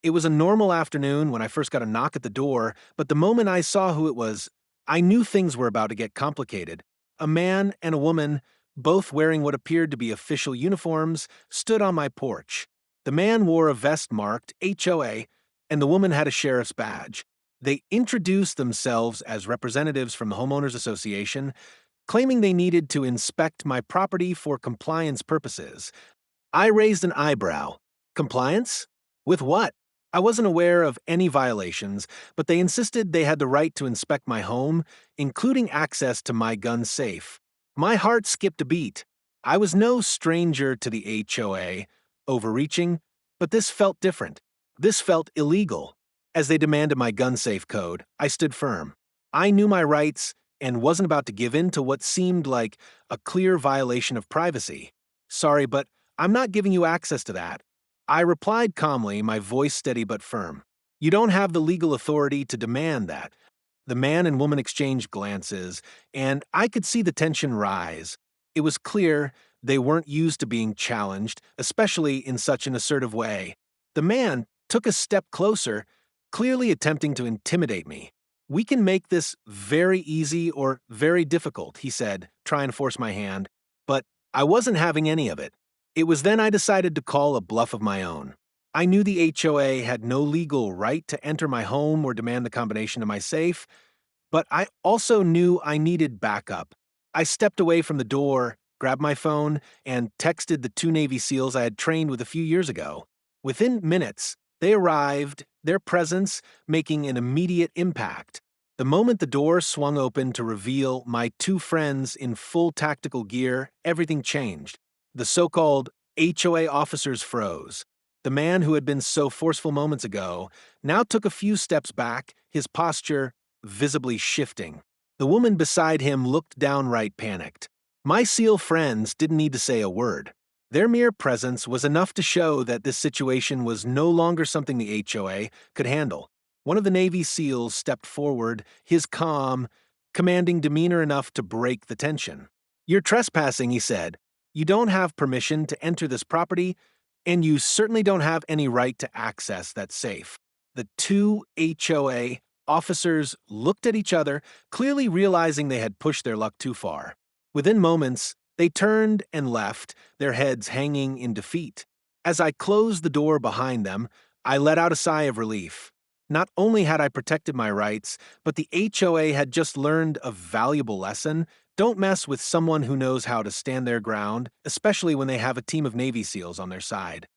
It was a normal afternoon when I first got a knock at the door, but the moment I saw who it was, I knew things were about to get complicated. A man and a woman, both wearing what appeared to be official uniforms, stood on my porch. The man wore a vest marked HOA, and the woman had a sheriff's badge. They introduced themselves as representatives from the Homeowners Association, claiming they needed to inspect my property for compliance purposes. I raised an eyebrow. Compliance? With what? I wasn't aware of any violations, but they insisted they had the right to inspect my home, including access to my gun safe. My heart skipped a beat. I was no stranger to the HOA, overreaching, but this felt different. This felt illegal. As they demanded my gun safe code, I stood firm. I knew my rights and wasn't about to give in to what seemed like a clear violation of privacy. Sorry, but I'm not giving you access to that. I replied calmly, my voice steady but firm. You don't have the legal authority to demand that. The man and woman exchanged glances, and I could see the tension rise. It was clear they weren't used to being challenged, especially in such an assertive way. The man took a step closer, clearly attempting to intimidate me. We can make this very easy or very difficult, he said, trying to force my hand. But I wasn't having any of it. It was then I decided to call a bluff of my own. I knew the HOA had no legal right to enter my home or demand the combination to my safe, but I also knew I needed backup. I stepped away from the door, grabbed my phone, and texted the two Navy SEALs I had trained with a few years ago. Within minutes, they arrived, their presence making an immediate impact. The moment the door swung open to reveal my two friends in full tactical gear, everything changed. The so-called HOA officers froze. The man who had been so forceful moments ago now took a few steps back, his posture visibly shifting. The woman beside him looked downright panicked. My SEAL friends didn't need to say a word. Their mere presence was enough to show that this situation was no longer something the HOA could handle. One of the Navy SEALs stepped forward, his calm, commanding demeanor enough to break the tension. "You're trespassing," he said. "You don't have permission to enter this property, and you certainly don't have any right to access that safe." The two HOA officers looked at each other, clearly realizing they had pushed their luck too far. Within moments, they turned and left, their heads hanging in defeat. As I closed the door behind them, I let out a sigh of relief. Not only had I protected my rights, but the HOA had just learned a valuable lesson. Don't mess with someone who knows how to stand their ground, especially when they have a team of Navy SEALs on their side.